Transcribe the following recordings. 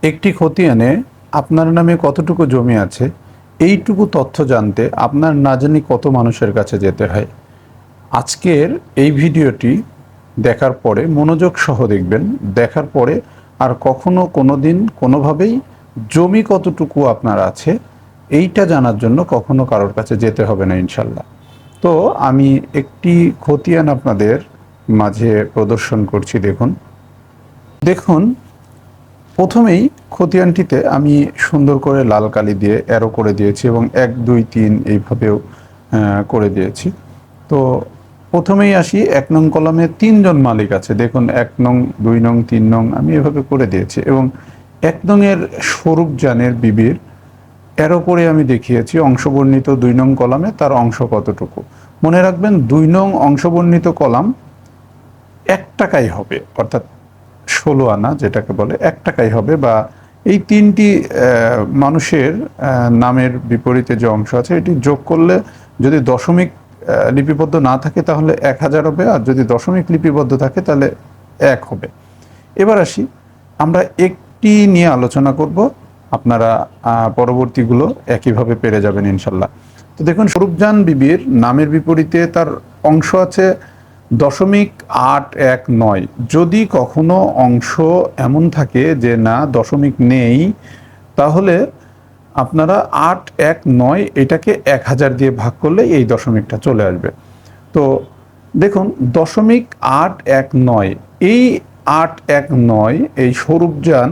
একটি খতিয়ানে আপনার নামে কতটুকু জমি আছে এইটুকু তথ্য জানতে আপনার না জানি কত মানুষের কাছে যেতে হয়। আজকের এই ভিডিওটি দেখার পরে মনোযোগ সহ দেখবেন। দেখার পরে আর কখনো কোনো দিন কোনোভাবেই জমি কতটুকু আপনার আছে এইটা জানার জন্য কখনো কারোর কাছে যেতে হবে না ইনশাল্লাহ। তো আমি একটি খতিয়ান আপনাদের মাঝে প্রদর্শন করছি। দেখুন দেখুন প্রথমেই খতিয়ানটিতে আমি সুন্দর করে লাল কালি দিয়ে অ্যারো করে দিয়েছি এবং 1 2 3 এইভাবেও করে দিয়েছি। তো প্রথমেই আসি 1 নং কলামে 3 জন মালিক আছে। দেখুন 1 নং 2 নং 3 নং আমি এভাবে করে দিয়েছি এবং 1 নংয়ের স্বরূপজানের বিবির অ্যারো করে আমি দেখিয়েছি অংশবর্ণিত 2 নং কলামে তার অংশ কতটুকু। মনে রাখবেন 2 নং অংশবর্ণিত কলাম 1 টাকাই হবে, অর্থাৎ 16 আনা যেটাকে বলে 1 টাকাই হবে। বা এই তিনটি মানুষের নামের বিপরীতে যে অংশ আছে এটি যোগ করলে যদি দশমিক লিপিবদ্ধ না থাকে তাহলে 1000 হবে, আর যদি দশমিক লিপিবদ্ধ থাকে তাহলে 1 হবে। এবার আসি, আমরা একটি নিয়ে আলোচনা করব, আপনারা পরবর্তীগুলো একইভাবে পেরে যাবেন ইনশাল্লাহ। তো দেখুন স্বরূপজান বিবির নামের বিপরীতে তার অংশ আছে 0.819। যদি কখনো অংশ এমন থাকে যে না দশমিক নেই তাহলে আপনারা 819 এটাকে 1000 দিয়ে ভাগ করলে এই দশমিকটা চলে আসবে। তো দেখুন 0.819 এই 819 এই স্বরূপজান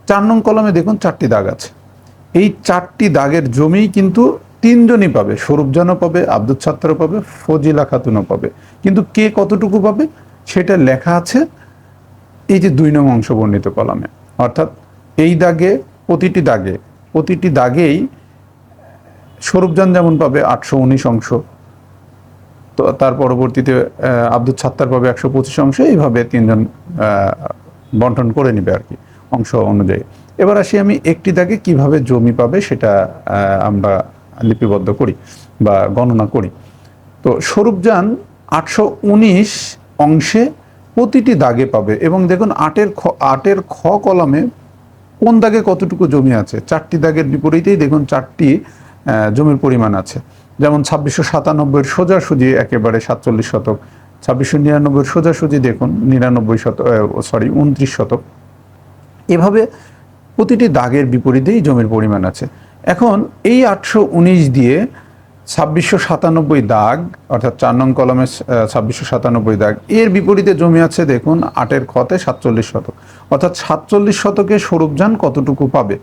4 নং কলমে দেখুন 4টি দাগ আছে। এই 4টি দাগের জমি কিন্তু 3 জনই পাবে, স্বরূপজানও পাবে, আব্দুল সাত্তারও পাবে, ফজিলা খাতুনও পাবে। কিন্তু কে কতটুকু পাবে সেটা লেখা আছে এই যে 2 নং অংশ বর্ণিত কলামে। অর্থাৎ এই দাগে প্রতিটি দাগেই স্বরূপজান যেমন পাবে 819 অংশ, তো তার পরবর্তীতে আব্দুল সাত্তার পাবে 125 অংশ, এইভাবে 3 জন বন্টন করে নেবে আর কি অংশ অনুযায়ী। এবার আসি আমি একটি দাগে কিভাবে জমি পাবে সেটা আমরা লিপিবদ্ধ করি বা গণনা করি। তো স্বরূপজান 819 অংশে প্রতিটি দাগে পাবে এবং দেখুন 8-এর খ কলামে কোন দাগে কতটুকু জমি আছে 4টি দাগের বিপরীতেই দেখুন 4টি জমির পরিমাণ আছে। যেমন 2697 সোজাসুজি একেবারে 47 শতক, 2699 সোজাসুজি দেখুন 29 শতক। এভাবে প্রতিটি দাগের বিপরীতেই জমির পরিমাণ আছে। এখন এই 819 দিয়ে 2697 দাগ, অর্থাৎ 4 নং কলমে 2697 দাগ, এর বিপরীতে জমি আছে দেখুন 8-এর খতে 47 শতক। অর্থাৎ 47 শতকে স্বরূপজান কতটুকু পাবে,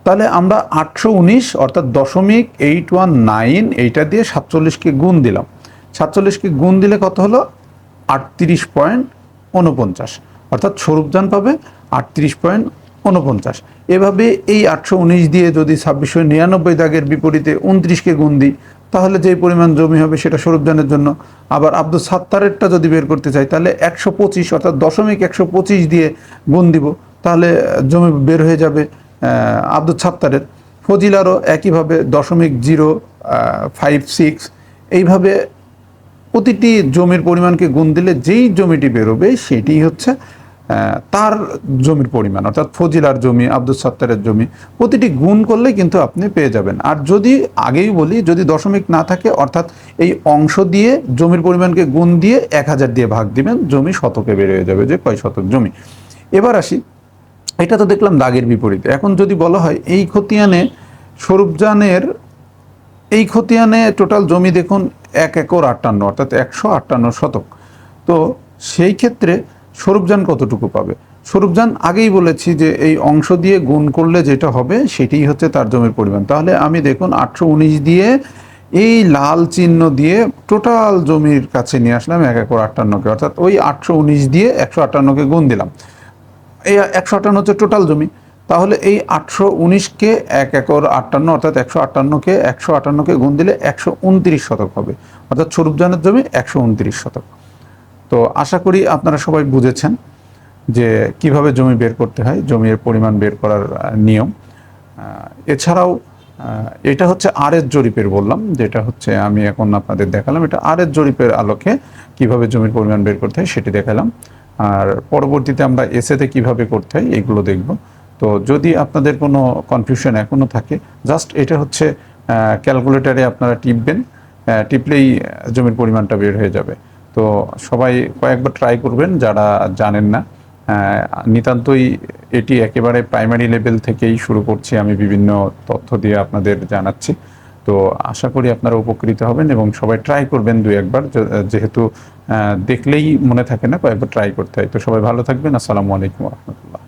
তাহলে আমরা 819 অর্থাৎ 0.819 এইটা দিয়ে 47কে গুণ দিলাম। 47কে গুণ দিলে কত হলো 38.49, অর্থাৎ স্বরূপজান পাবে 38.49। এভাবে এই 819 দিয়ে যদি 2699 দাগের বিপরীতে 29কে গুণ দিই তাহলে যেই পরিমাণ জমি হবে সেটা স্বরূপজানের জন্য। আবার আব্দুল সাত্তারেরটা যদি বের করতে চাই তাহলে 125 অর্থাৎ 125 দিয়ে গুণ দিব, তাহলে জমি বের হয়ে যাবে আব্দুল সাত্তারের। ফজিলারও একইভাবে 0.056। এইভাবে প্রতিটি জমির পরিমাণকে গুণ দিলে যেই জমিটি বেরোবে সেটি হচ্ছে তার জমির পরিমাণ, অর্থাৎ ফজিলার জমি, আব্দুল সাত্তারের জমি, প্রতিটি গুণ করলে কিন্তু আপনি পেয়ে যাবেন। আর যদি আগেই বলি যদি দশমিক না থাকে অর্থাৎ এই অংশ দিয়ে জমির পরিমাণকে গুণ দিয়ে 1000 দিয়ে ভাগ দিবেন, জমি শতকে বের হয়ে যাবে যে কয় শতক জমি। এবার আসি, এটা তো দেখলাম দাগের বিপরীতে। এখন যদি বলা হয় এই খতিয়ানে স্বরূপজানের এই খতিয়ানে টোটাল জমি দেখুন 1 একর 58 অর্থাৎ 158 শতক। তো সেই ক্ষেত্রে স্বরূপজান কতটুকু পাবে? স্বরূপজান আগেই বলেছি যে এই অংশ দিয়ে গুণ করলে যেটা হবে সেটাই হচ্ছে তার জমির পরিমাণ। তাহলে আমি দেখুন 819 দিয়ে এই লাল চিহ্ন দিয়ে টোটাল জমির কাছে নিয়ে আসলাম 1 একর 58কে, অর্থাৎ ওই 819 দিয়ে 158কে গুণ দিলাম। এই 158 হচ্ছে টোটাল জমি। তাহলে এই 819কে 1 একর 58 অর্থাৎ 158কে 158কে গুণ দিলে 129 শতক হবে, অর্থাৎ স্বরূপজানের জমি 129 শতক। তো আশা করি আপনারা সবাই বুঝেছেন যে কিভাবে জমি বের করতে হয়, জমির পরিমাণ বের করার নিয়ম। এছাড়াও এটা হচ্ছে আরের জরিপের বললাম, যেটা হচ্ছে আমি এখন আপনাদের দেখালাম, এটা আরের জরিপের আলোকে কিভাবে জমির পরিমাণ বের করতে হয় সেটি দেখালাম। আর পরবর্তীতে আমরা এসেতে কিভাবে করতে হয় এইগুলো দেখব। তো যদি আপনাদের কোনো কনফিউশন এখনও থাকে, জাস্ট এটা হচ্ছে ক্যালকুলেটারে আপনারা টিপবেন, টিপলেই জমির পরিমাণটা বের হয়ে যাবে। তো সবাই কয়েকবার ট্রাই করবেন যারা জানেন না। নিতান্তই এটি একেবারে প্রাইমারি লেভেল থেকেই শুরু করছি, আমি বিভিন্ন তথ্য দিয়ে আপনাদের জানাচ্ছি। তো আশা করি আপনারা উপকৃত হবেন এবং সবাই ট্রাই করবেন দুই একবার, যেহেতু দেখলেই মনে থাকে না, কয়েকবার ট্রাই করতে হয়। তো সবাই ভালো থাকবেন। আসসালামু আলাইকুম রহমতুল্লাহ।